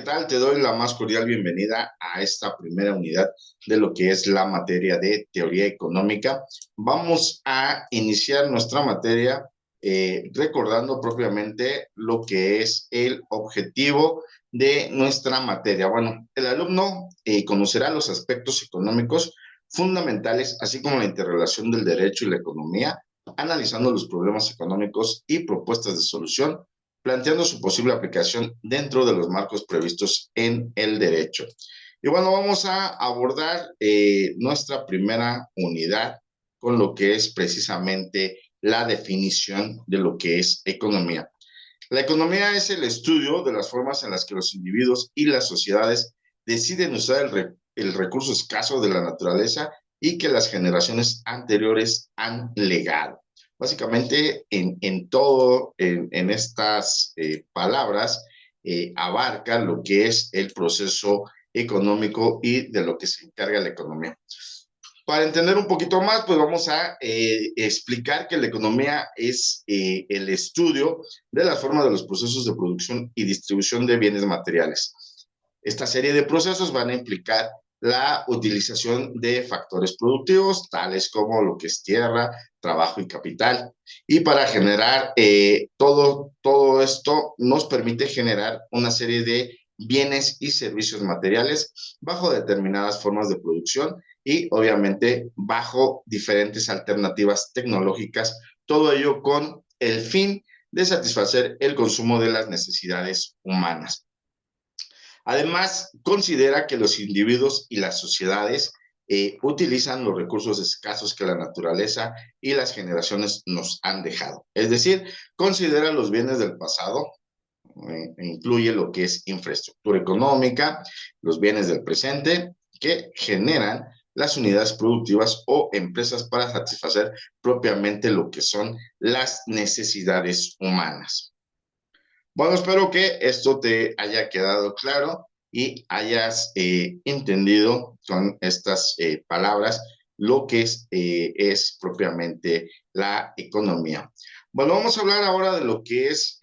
tal? Te doy la más cordial bienvenida a esta primera unidad de lo que es la materia de teoría económica. Vamos a iniciar nuestra materia recordando propiamente lo que es el objetivo de nuestra materia. Bueno, el alumno conocerá los aspectos económicos fundamentales, así como la interrelación del derecho y la economía, analizando los problemas económicos y propuestas de solución, planteando su posible aplicación dentro de los marcos previstos en el derecho. Y bueno, vamos a abordar nuestra primera unidad con lo que es precisamente la definición de lo que es economía. La economía es el estudio de las formas en las que los individuos y las sociedades deciden usar el recurso escaso de la naturaleza y que las generaciones anteriores han legado. Básicamente, en estas palabras, abarca lo que es el proceso económico y de lo que se encarga la economía. Para entender un poquito más, pues vamos a explicar que la economía es el estudio de la forma de los procesos de producción y distribución de bienes materiales. Esta serie de procesos van a implicar la utilización de factores productivos, tales como lo que es tierra, trabajo y capital. Y para generar todo esto nos permite generar una serie de bienes y servicios materiales bajo determinadas formas de producción y obviamente bajo diferentes alternativas tecnológicas, todo ello con el fin de satisfacer el consumo de las necesidades humanas. Además, considera que los individuos y las sociedades utilizan los recursos escasos que la naturaleza y las generaciones nos han dejado. Es decir, considera los bienes del pasado, incluye lo que es infraestructura económica, los bienes del presente que generan las unidades productivas o empresas para satisfacer propiamente lo que son las necesidades humanas. Bueno, espero que esto te haya quedado claro y hayas entendido con estas palabras lo que es propiamente la economía. Bueno, vamos a hablar ahora de lo que es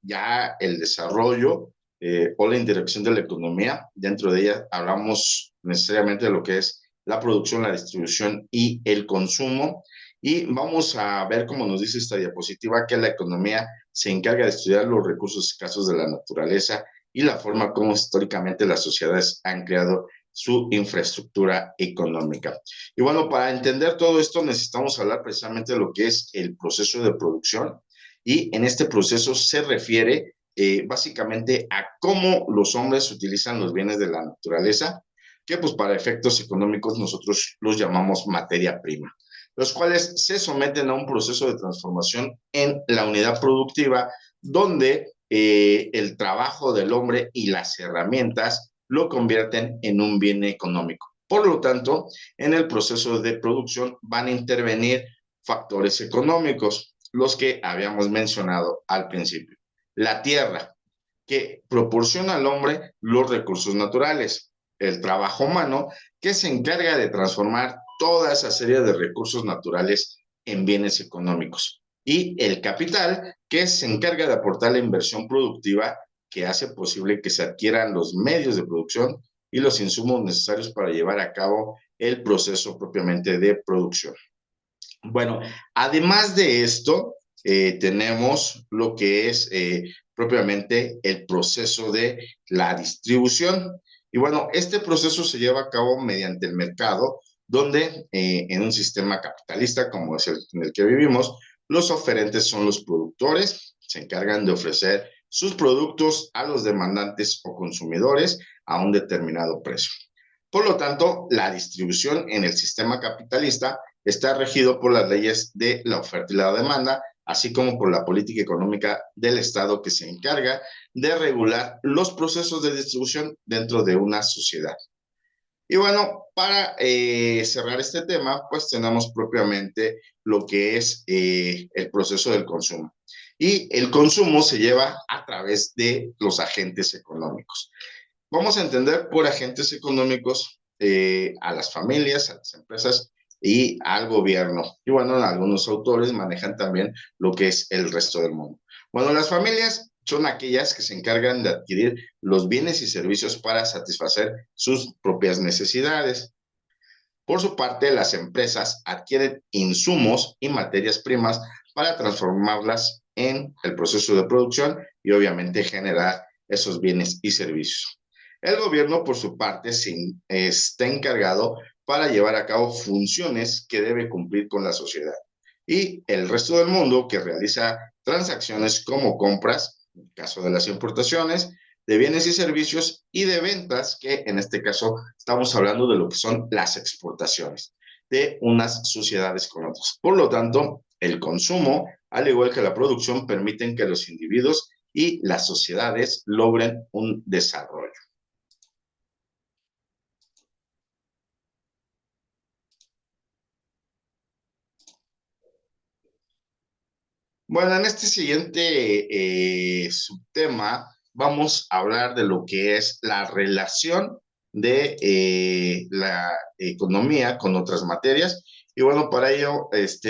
ya el desarrollo o la interacción de la economía. Dentro de ella hablamos necesariamente de lo que es la producción, la distribución y el consumo. Y vamos a ver, como nos dice esta diapositiva, que la economía se encarga de estudiar los recursos escasos de la naturaleza y la forma como históricamente las sociedades han creado su infraestructura económica. Y bueno, para entender todo esto necesitamos hablar precisamente de lo que es el proceso de producción y en este proceso se refiere básicamente a cómo los hombres utilizan los bienes de la naturaleza, que pues para efectos económicos nosotros los llamamos materia prima, los cuales se someten a un proceso de transformación en la unidad productiva, donde el trabajo del hombre y las herramientas lo convierten en un bien económico. Por lo tanto, en el proceso de producción van a intervenir factores económicos, los que habíamos mencionado al principio. La tierra, que proporciona al hombre los recursos naturales. El trabajo humano, que se encarga de transformar toda esa serie de recursos naturales en bienes económicos. Y el capital, que se encarga de aportar la inversión productiva que hace posible que se adquieran los medios de producción y los insumos necesarios para llevar a cabo el proceso propiamente de producción. Bueno, además de esto, tenemos lo que es propiamente el proceso de la distribución. Y bueno, este proceso se lleva a cabo mediante el mercado, donde en un sistema capitalista como es el en el que vivimos, los oferentes son los productores, se encargan de ofrecer sus productos a los demandantes o consumidores a un determinado precio. Por lo tanto, la distribución en el sistema capitalista está regido por las leyes de la oferta y la demanda, así como por la política económica del Estado que se encarga de regular los procesos de distribución dentro de una sociedad. Y bueno, para cerrar este tema, pues tenemos propiamente lo que es el proceso del consumo. Y el consumo se lleva a través de los agentes económicos. Vamos a entender por agentes económicos a las familias, a las empresas y al gobierno. Y bueno, algunos autores manejan también lo que es el resto del mundo. Bueno, las familias son aquellas que se encargan de adquirir los bienes y servicios para satisfacer sus propias necesidades. Por su parte, las empresas adquieren insumos y materias primas para transformarlas en el proceso de producción y obviamente generar esos bienes y servicios. El gobierno, por su parte, está encargado para llevar a cabo funciones que debe cumplir con la sociedad. Y el resto del mundo que realiza transacciones como compras, en el caso de las importaciones, de bienes y servicios y de ventas, que en este caso estamos hablando de lo que son las exportaciones de unas sociedades con otras. Por lo tanto, el consumo, al igual que la producción, permiten que los individuos y las sociedades logren un desarrollo. Bueno, en este siguiente subtema vamos a hablar de lo que es la relación de la economía con otras materias. Y bueno, para ello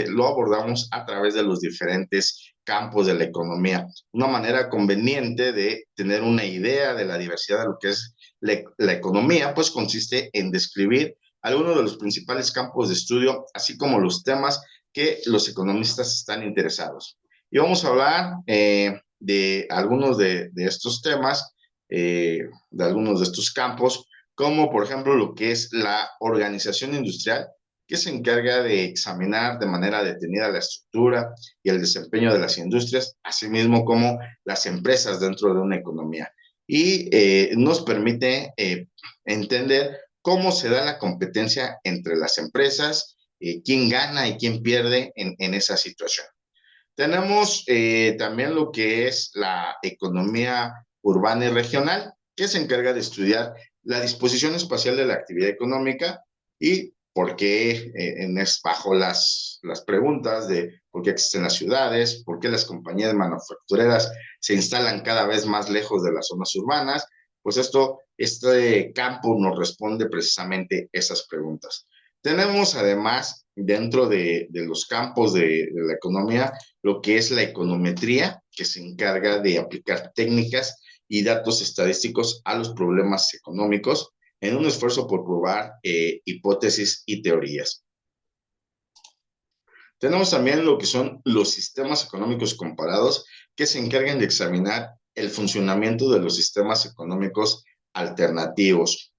lo abordamos a través de los diferentes campos de la economía. Una manera conveniente de tener una idea de la diversidad de lo que es la economía, pues consiste en describir algunos de los principales campos de estudio, así como los temas que los economistas están interesados. Y vamos a hablar de algunos de estos temas, de algunos de estos campos, como por ejemplo lo que es la organización industrial, que se encarga de examinar de manera detenida la estructura y el desempeño de las industrias, asimismo como las empresas dentro de una economía. Y nos permite entender cómo se da la competencia entre las empresas, quién gana y quién pierde en esa situación. Tenemos también lo que es la economía urbana y regional, que se encarga de estudiar la disposición espacial de la actividad económica y por qué bajo las preguntas de por qué existen las ciudades, por qué las compañías manufactureras se instalan cada vez más lejos de las zonas urbanas, pues este campo nos responde precisamente esas preguntas. Tenemos además dentro de los campos de la economía lo que es la econometría, que se encarga de aplicar técnicas y datos estadísticos a los problemas económicos en un esfuerzo por probar hipótesis y teorías. Tenemos también lo que son los sistemas económicos comparados, que se encargan de examinar el funcionamiento de los sistemas económicos alternativos.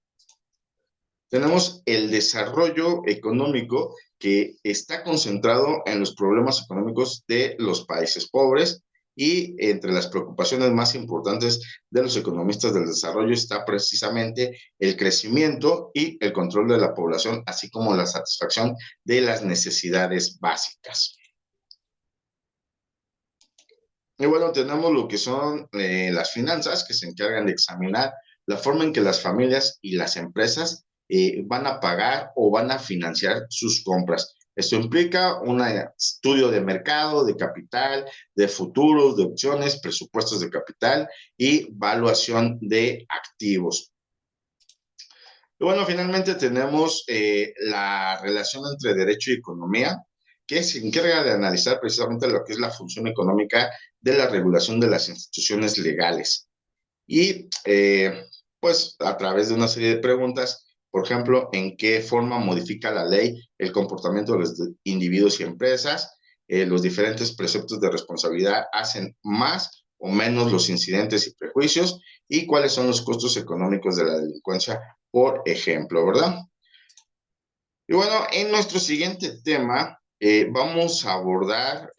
Tenemos el desarrollo económico, que está concentrado en los problemas económicos de los países pobres, y entre las preocupaciones más importantes de los economistas del desarrollo está precisamente el crecimiento y el control de la población, así como la satisfacción de las necesidades básicas. Y bueno, tenemos lo que son las finanzas, que se encargan de examinar la forma en que las familias y las empresas van a pagar o van a financiar sus compras. Esto implica un estudio de mercado, de capital, de futuros, de opciones, presupuestos de capital y valuación de activos. Y bueno, finalmente tenemos la relación entre derecho y economía, que se encarga de analizar precisamente lo que es la función económica de la regulación de las instituciones legales. Y pues a través de una serie de preguntas, por ejemplo, en qué forma modifica la ley el comportamiento de los individuos y empresas, los diferentes preceptos de responsabilidad hacen más o menos los incidentes y prejuicios, y cuáles son los costos económicos de la delincuencia, por ejemplo, ¿verdad? Y bueno, en nuestro siguiente tema vamos a abordar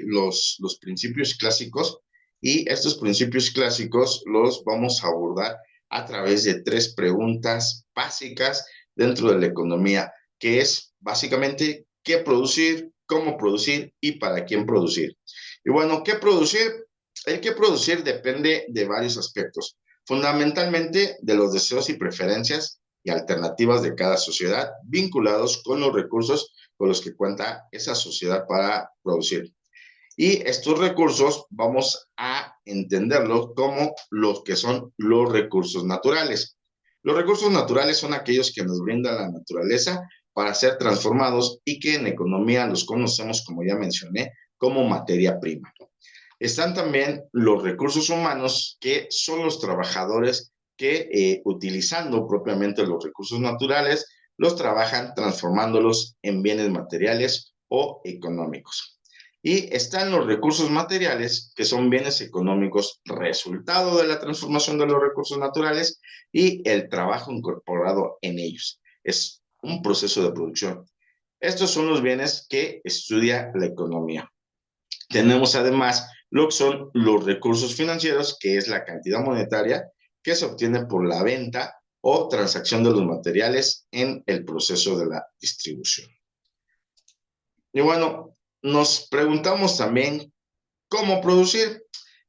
los principios clásicos, y estos principios clásicos los vamos a abordar a través de tres preguntas básicas dentro de la economía, que es básicamente qué producir, cómo producir y para quién producir. Y bueno, ¿qué producir? El qué producir depende de varios aspectos, fundamentalmente de los deseos y preferencias y alternativas de cada sociedad, vinculados con los recursos con los que cuenta esa sociedad para producir. Y estos recursos vamos a entenderlos como los que son los recursos naturales. Los recursos naturales son aquellos que nos brinda la naturaleza para ser transformados y que en economía los conocemos, como ya mencioné, como materia prima. Están también los recursos humanos, que son los trabajadores que utilizando propiamente los recursos naturales, los trabajan transformándolos en bienes materiales o económicos. Y están los recursos materiales, que son bienes económicos resultado de la transformación de los recursos naturales y el trabajo incorporado en ellos. Es un proceso de producción. Estos son los bienes que estudia la economía. Tenemos además lo que son los recursos financieros, que es la cantidad monetaria que se obtiene por la venta o transacción de los materiales en el proceso de la distribución. Y bueno, nos preguntamos también cómo producir.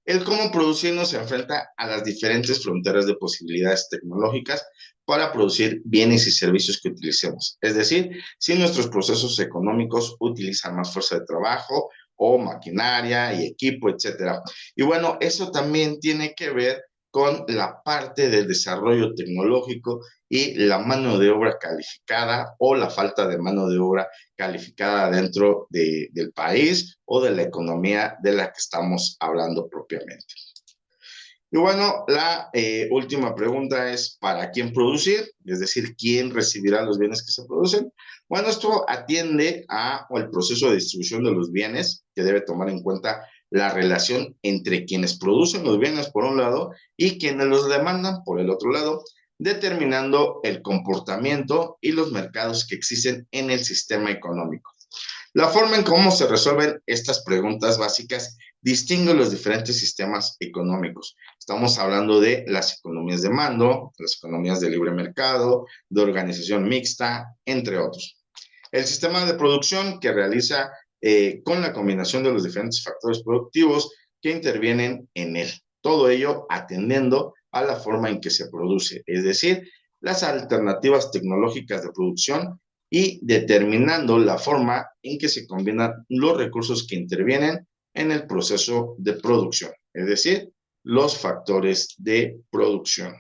El cómo producir nos enfrenta a las diferentes fronteras de posibilidades tecnológicas para producir bienes y servicios que utilicemos. Es decir, si nuestros procesos económicos utilizan más fuerza de trabajo o maquinaria y equipo, etcétera. Y bueno, eso también tiene que ver con la parte del desarrollo tecnológico y la mano de obra calificada o la falta de mano de obra calificada dentro del país o de la economía de la que estamos hablando propiamente. Y bueno, la última pregunta es, ¿para quién producir? Es decir, ¿quién recibirá los bienes que se producen? Bueno, esto atiende al proceso de distribución de los bienes, que debe tomar en cuenta la relación entre quienes producen los bienes por un lado y quienes los demandan por el otro lado, determinando el comportamiento y los mercados que existen en el sistema económico. La forma en cómo se resuelven estas preguntas básicas distingue los diferentes sistemas económicos. Estamos hablando de las economías de mando, las economías de libre mercado, de organización mixta, entre otros. El sistema de producción que realiza con la combinación de los diferentes factores productivos que intervienen en él. Todo ello atendiendo a la forma en que se produce, es decir, las alternativas tecnológicas de producción y determinando la forma en que se combinan los recursos que intervienen en el proceso de producción, es decir, los factores de producción.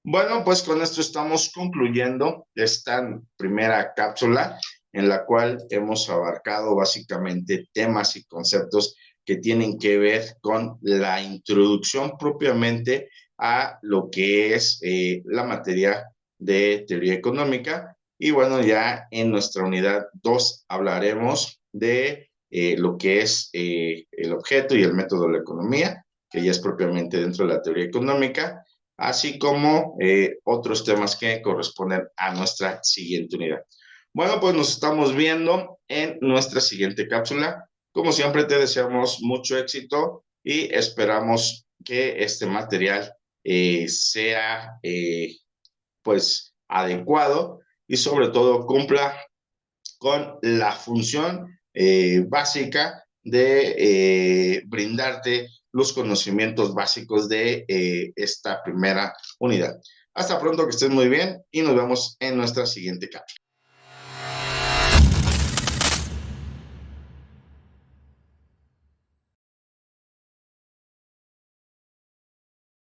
Bueno, pues con esto estamos concluyendo esta primera cápsula en la cual hemos abarcado básicamente temas y conceptos que tienen que ver con la introducción propiamente a lo que es la materia de teoría económica. Y bueno, ya en nuestra unidad 2 hablaremos de lo que es el objeto y el método de la economía, que ya es propiamente dentro de la teoría económica, así como otros temas que corresponden a nuestra siguiente unidad. Bueno, pues nos estamos viendo en nuestra siguiente cápsula. Como siempre, te deseamos mucho éxito y esperamos que este material sea pues adecuado y sobre todo cumpla con la función básica de brindarte los conocimientos básicos de esta primera unidad. Hasta pronto, que estés muy bien y nos vemos en nuestra siguiente cápsula.